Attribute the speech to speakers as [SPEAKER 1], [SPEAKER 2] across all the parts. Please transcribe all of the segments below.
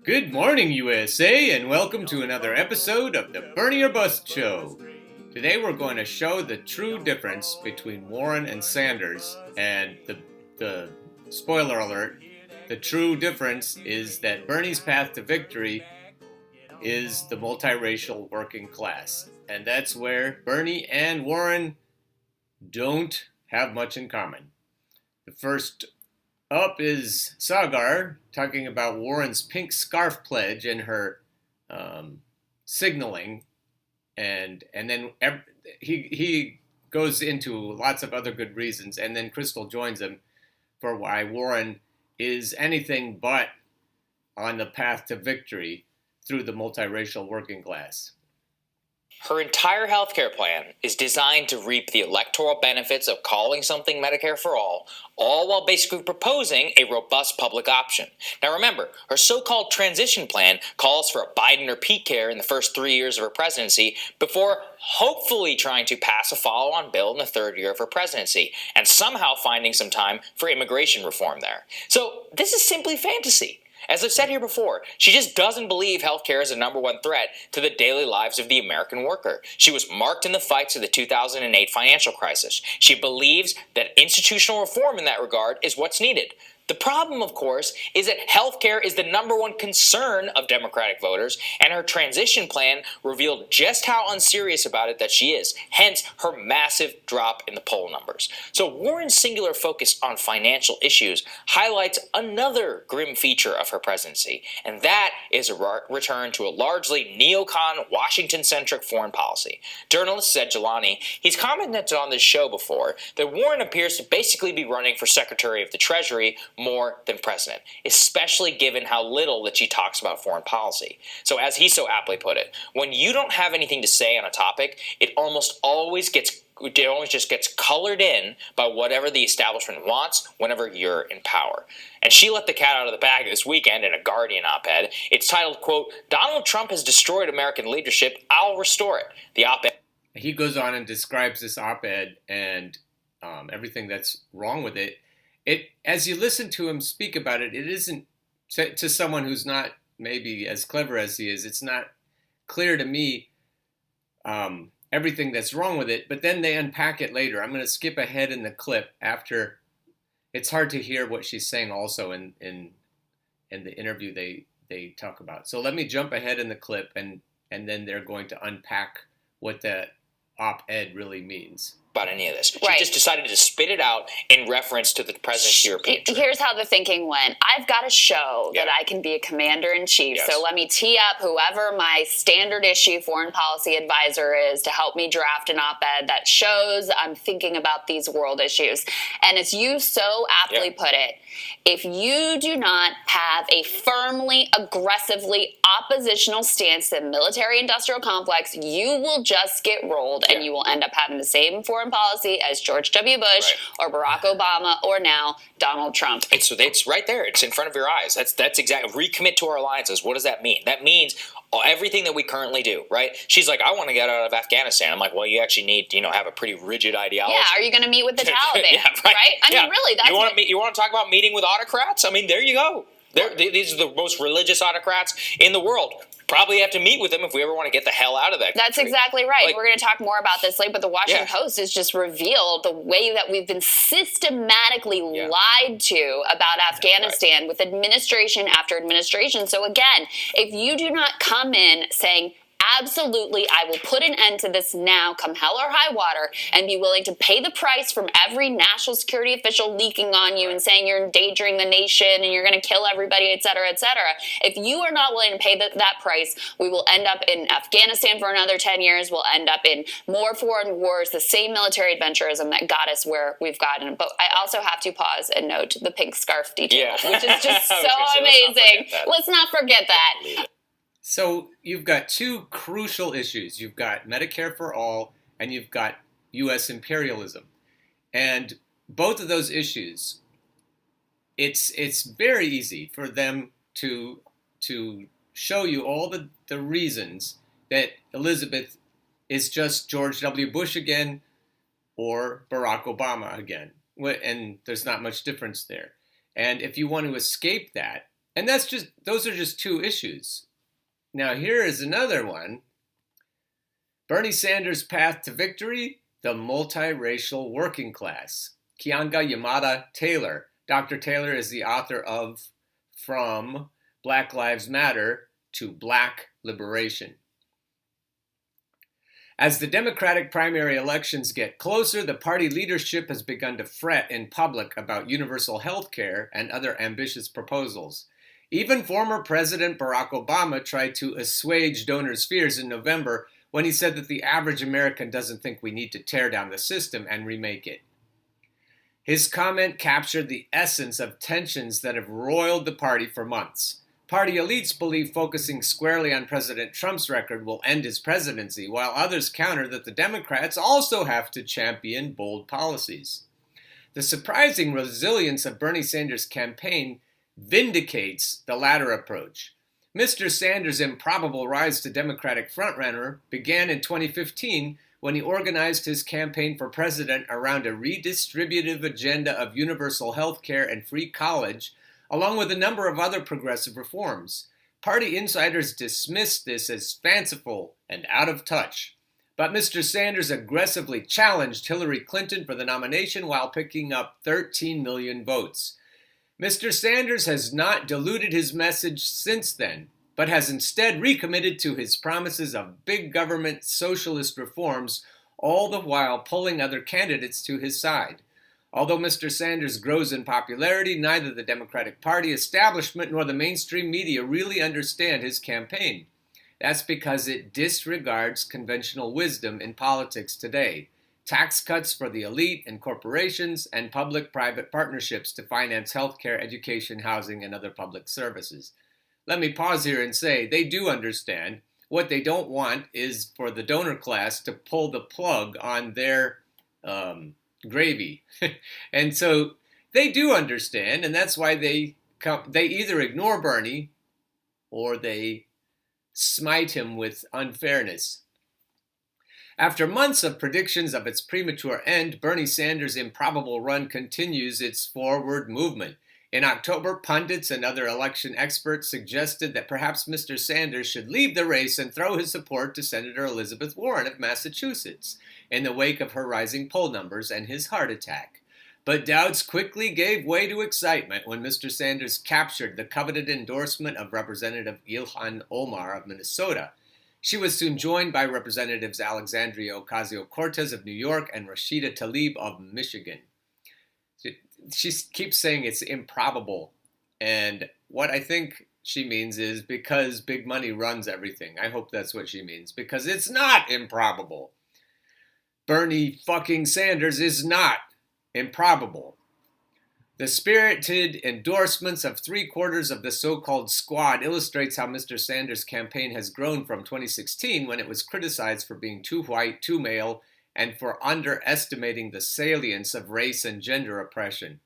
[SPEAKER 1] Good morning, USA, and welcome to another episode of the Bernie or Bust Show. Today we're going to show the true difference between Warren and Sanders, and the spoiler alert, the true difference is that Bernie's path to victory is the multiracial working class, and that's where Bernie and Warren don't have much in common. The first up is Sagar talking about Warren's pink scarf pledge and her signaling, and then he goes into lots of other good reasons, and then Crystal joins him for why Warren is anything but on the path to victory through the multiracial working class.
[SPEAKER 2] Her entire healthcare plan is designed to reap the electoral benefits of calling something Medicare for all while basically proposing a robust public option. Now remember, her so-called transition plan calls for a Biden or Pete care in the first 3 years of her presidency before hopefully trying to pass a follow-on bill in the third year of her presidency, and somehow finding some time for immigration reform there. So this is simply fantasy. As I've said here before, she just doesn't believe healthcare is a number one threat to the daily lives of the American worker. She was marked in the fights of the 2008 financial crisis. She believes that institutional reform in that regard is what's needed. The problem, of course, is that healthcare is the number one concern of Democratic voters, and her transition plan revealed just how unserious about it that she is, hence her massive drop in the poll numbers. So Warren's singular focus on financial issues highlights another grim feature of her presidency, and that is a return to a largely neocon, Washington-centric foreign policy. Journalist Zed Jelani, he's commented on this show before that Warren appears to basically be running for Secretary of the Treasury more than president, especially given how little that she talks about foreign policy. So as he so aptly put it, when you don't have anything to say on a topic, it just gets colored in by whatever the establishment wants whenever you're in power. And she let the cat out of the bag this weekend in a Guardian op-ed. It's titled, quote, "Donald Trump has destroyed American leadership. I'll restore it." The op-ed.
[SPEAKER 1] He goes on and describes this op-ed and everything that's wrong with it. As you listen to him speak about it, it isn't, to someone who's not maybe as clever as he is, it's not clear to me everything that's wrong with it, but then they unpack it later. I'm going to skip ahead in the clip after. It's hard to hear what she's saying also in the interview they talk about. So let me jump ahead in the clip, and then they're going to unpack what the op-ed really means
[SPEAKER 2] about any of this. She just decided to spit it out in reference to the president's European trip.
[SPEAKER 3] Here's how the thinking went. I've got to show that I can be a commander-in-chief, so let me tee up whoever my standard issue foreign policy advisor is to help me draft an op-ed that shows I'm thinking about these world issues. And as you so aptly put it, if you do not have a firmly, aggressively oppositional stance to the military-industrial complex, you will just get rolled, and you will end up having the same foreign policy as George W. Bush or Barack Obama or now Donald Trump.
[SPEAKER 2] It's right there. It's in front of your eyes. That's exactly. Recommit to our alliances. What does that mean? That means everything that we currently do, right? She's like, I want to get out of Afghanistan. I'm like, well, you actually need to, have a pretty rigid ideology.
[SPEAKER 3] Yeah, are you going to meet with the Taliban? Right? I mean, really, that's
[SPEAKER 2] you want to talk about meeting with autocrats? I mean, there you go. These are the most religious autocrats in the world. Probably have to meet with them if we ever want to get the hell out of that country.
[SPEAKER 3] That's exactly right. We're going to talk more about this later, but the Washington Post has just revealed the way that we've been systematically lied to about Afghanistan with administration after administration. So again, if you do not come in saying, absolutely, I will put an end to this now, come hell or high water, and be willing to pay the price from every national security official leaking on you and saying you're endangering the nation and you're going to kill everybody, et cetera, et cetera. If you are not willing to pay that price, we will end up in Afghanistan for another 10 years. We'll end up in more foreign wars, the same military adventurism that got us where we've gotten. But I also have to pause and note the pink scarf detail, which is just so amazing. Let's not forget that.
[SPEAKER 1] So you've got two crucial issues. You've got Medicare for all, and you've got U.S. imperialism. And both of those issues, it's very easy for them to show you all the reasons that Elizabeth is just George W. Bush again or Barack Obama again. And there's not much difference there. And if you want to escape that, And those are just two issues. Now, here is another one. Bernie Sanders' path to victory, the multiracial working class. Kianga Yamada Taylor. Dr. Taylor is the author of From Black Lives Matter to Black Liberation. As the Democratic primary elections get closer, the party leadership has begun to fret in public about universal health care and other ambitious proposals. Even former President Barack Obama tried to assuage donors' fears in November when he said that the average American doesn't think we need to tear down the system and remake it. His comment captured the essence of tensions that have roiled the party for months. Party elites believe focusing squarely on President Trump's record will end his presidency, while others counter that the Democrats also have to champion bold policies. The surprising resilience of Bernie Sanders' campaign vindicates the latter approach. Mr. Sanders' improbable rise to Democratic frontrunner began in 2015 when he organized his campaign for president around a redistributive agenda of universal health care and free college, along with a number of other progressive reforms. Party insiders dismissed this as fanciful and out of touch. But Mr. Sanders aggressively challenged Hillary Clinton for the nomination while picking up 13 million votes. Mr. Sanders has not diluted his message since then, but has instead recommitted to his promises of big government socialist reforms, all the while pulling other candidates to his side. Although Mr. Sanders grows in popularity, neither the Democratic Party establishment nor the mainstream media really understand his campaign. That's because it disregards conventional wisdom in politics today. Tax cuts for the elite and corporations, and public-private partnerships to finance healthcare, education, housing, and other public services. Let me pause here and say they do understand. What they don't want is for the donor class to pull the plug on their gravy. And so they do understand, and that's why they either ignore Bernie or they smite him with unfairness. After months of predictions of its premature end, Bernie Sanders' improbable run continues its forward movement. In October, pundits and other election experts suggested that perhaps Mr. Sanders should leave the race and throw his support to Senator Elizabeth Warren of Massachusetts in the wake of her rising poll numbers and his heart attack. But doubts quickly gave way to excitement when Mr. Sanders captured the coveted endorsement of Representative Ilhan Omar of Minnesota. She was soon joined by Representatives Alexandria Ocasio-Cortez of New York and Rashida Tlaib of Michigan. She keeps saying it's improbable, and what I think she means is because big money runs everything. I hope that's what she means, because it's not improbable. Bernie fucking Sanders is not improbable. The spirited endorsements of 3/4 of the so-called squad illustrates how Mr. Sanders' campaign has grown from 2016, when it was criticized for being too white, too male, and for underestimating the salience of race and gender oppression.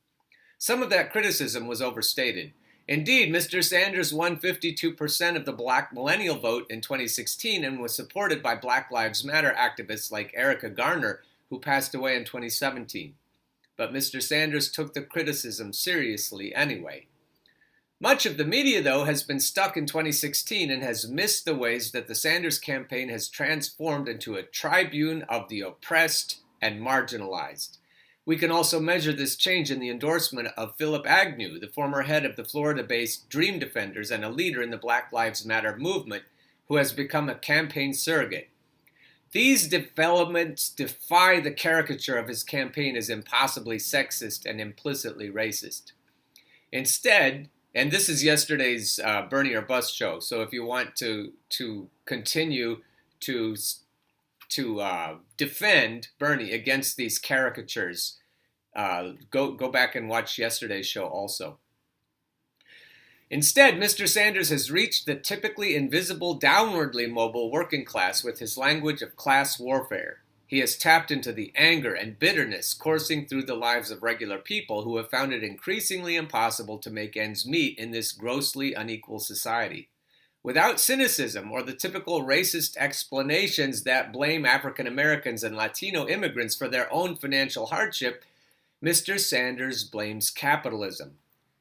[SPEAKER 1] Some of that criticism was overstated. Indeed, Mr. Sanders won 52% of the black millennial vote in 2016 and was supported by Black Lives Matter activists like Erica Garner, who passed away in 2017. But Mr. Sanders took the criticism seriously anyway. Much of the media, though, has been stuck in 2016 and has missed the ways that the Sanders campaign has transformed into a tribune of the oppressed and marginalized. We can also measure this change in the endorsement of Philip Agnew, the former head of the Florida-based Dream Defenders and a leader in the Black Lives Matter movement, who has become a campaign surrogate. These developments defy the caricature of his campaign as impossibly sexist and implicitly racist. Instead, and this is yesterday's Bernie or Bust show, so if you want to continue to defend Bernie against these caricatures, go back and watch yesterday's show also. Instead, Mr. Sanders has reached the typically invisible, downwardly mobile working class with his language of class warfare. He has tapped into the anger and bitterness coursing through the lives of regular people who have found it increasingly impossible to make ends meet in this grossly unequal society. Without cynicism or the typical racist explanations that blame African Americans and Latino immigrants for their own financial hardship, Mr. Sanders blames capitalism.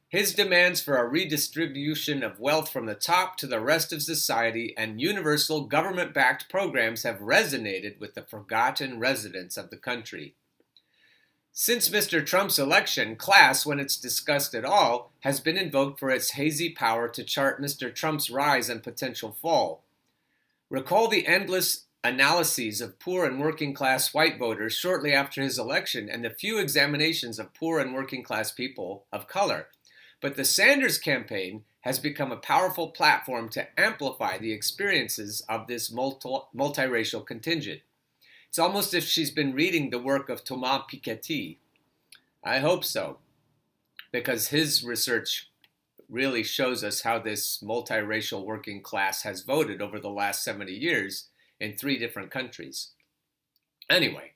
[SPEAKER 1] His demands for a redistribution of wealth from the top to the rest of society and universal government-backed programs have resonated with the forgotten residents of the country. Since Mr. Trump's election, class, when it's discussed at all, has been invoked for its hazy power to chart Mr. Trump's rise and potential fall. Recall the endless analyses of poor and working class white voters shortly after his election and the few examinations of poor and working class people of color. But the Sanders campaign has become a powerful platform to amplify the experiences of this multiracial contingent. It's almost as if she's been reading the work of Thomas Piketty. I hope so, because his research really shows us how this multiracial working class has voted over the last 70 years in 3 different countries. Anyway,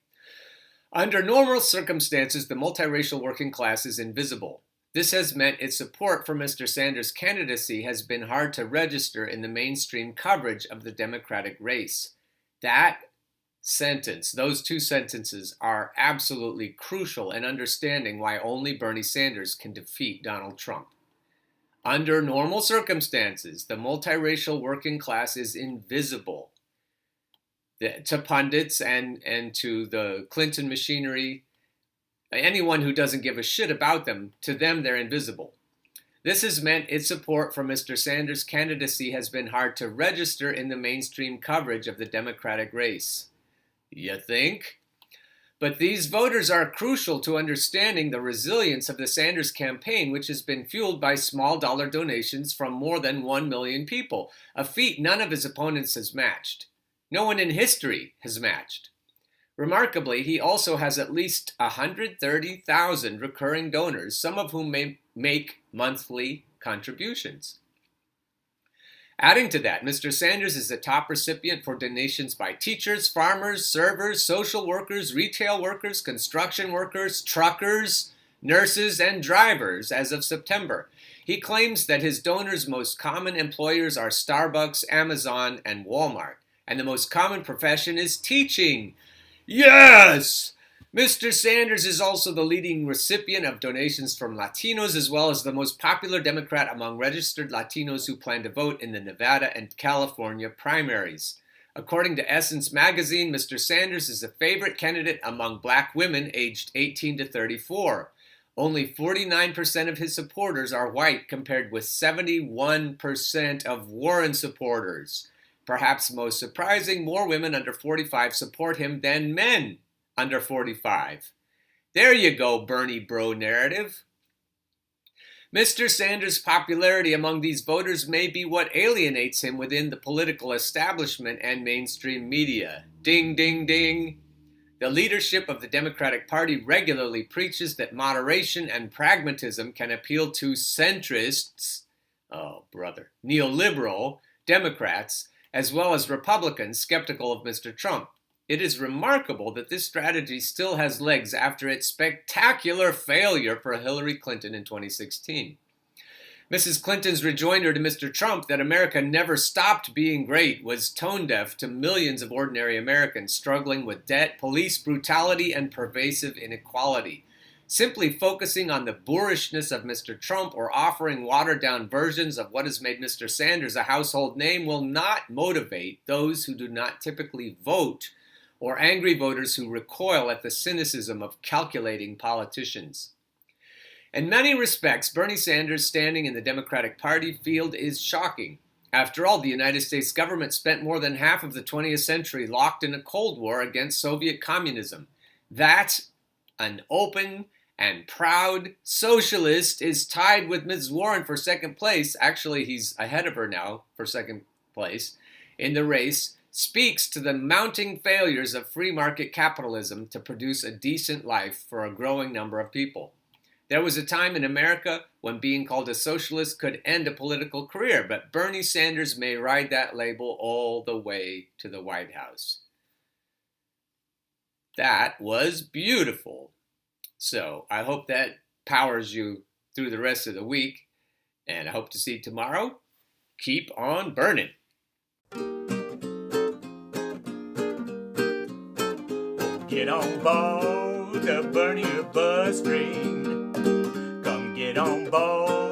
[SPEAKER 1] under normal circumstances, the multiracial working class is invisible. This has meant its support for Mr. Sanders' candidacy has been hard to register in the mainstream coverage of the Democratic race. That sentence, those 2 sentences, are absolutely crucial in understanding why only Bernie Sanders can defeat Donald Trump. Under normal circumstances, the multiracial working class is invisible to pundits and to the Clinton machinery. Anyone who doesn't give a shit about them, to them they're invisible. This has meant its support for Mr. Sanders' candidacy has been hard to register in the mainstream coverage of the Democratic race. You think? But these voters are crucial to understanding the resilience of the Sanders campaign, which has been fueled by small dollar donations from more than 1 million people, a feat none of his opponents has matched. No one in history has matched. Remarkably, he also has at least 130,000 recurring donors, some of whom may make monthly contributions. Adding to that, Mr. Sanders is the top recipient for donations by teachers, farmers, servers, social workers, retail workers, construction workers, truckers, nurses, and drivers as of September. He claims that his donors' most common employers are Starbucks, Amazon, and Walmart, and the most common profession is teaching. Yes! Mr. Sanders is also the leading recipient of donations from Latinos, as well as the most popular Democrat among registered Latinos who plan to vote in the Nevada and California primaries. According to Essence magazine, Mr. Sanders is a favorite candidate among black women aged 18 to 34. Only 49% of his supporters are white, compared with 71% of Warren supporters. Perhaps most surprising, more women under 45 support him than men under 45. There you go, Bernie bro narrative. Mr. Sanders' popularity among these voters may be what alienates him within the political establishment and mainstream media. Ding, ding, ding. The leadership of the Democratic Party regularly preaches that moderation and pragmatism can appeal to centrists, neoliberal Democrats, as well as Republicans skeptical of Mr. Trump. It is remarkable that this strategy still has legs after its spectacular failure for Hillary Clinton in 2016. Mrs. Clinton's rejoinder to Mr. Trump that America never stopped being great was tone-deaf to millions of ordinary Americans struggling with debt, police brutality, and pervasive inequality. Simply focusing on the boorishness of Mr. Trump or offering watered-down versions of what has made Mr. Sanders a household name will not motivate those who do not typically vote or angry voters who recoil at the cynicism of calculating politicians. In many respects, Bernie Sanders' standing in the Democratic Party field is shocking. After all, the United States government spent more than half of the 20th century locked in a Cold War against Soviet communism. That an open and proud socialist is tied with Ms. Warren for second place. Actually, he's ahead of her now for second place in the race, speaks to the mounting failures of free market capitalism to produce a decent life for a growing number of people. There was a time in America when being called a socialist could end a political career, but Bernie Sanders may ride that label all the way to the White House. That was beautiful. So I hope that powers you through the rest of the week, and I hope to see you tomorrow. Keep on burning.
[SPEAKER 4] Get on board the Bernie bus train. Come get on board.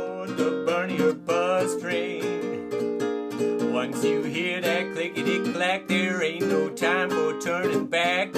[SPEAKER 4] your bus train. Once you hear that clickety-clack, there ain't no time for turning back.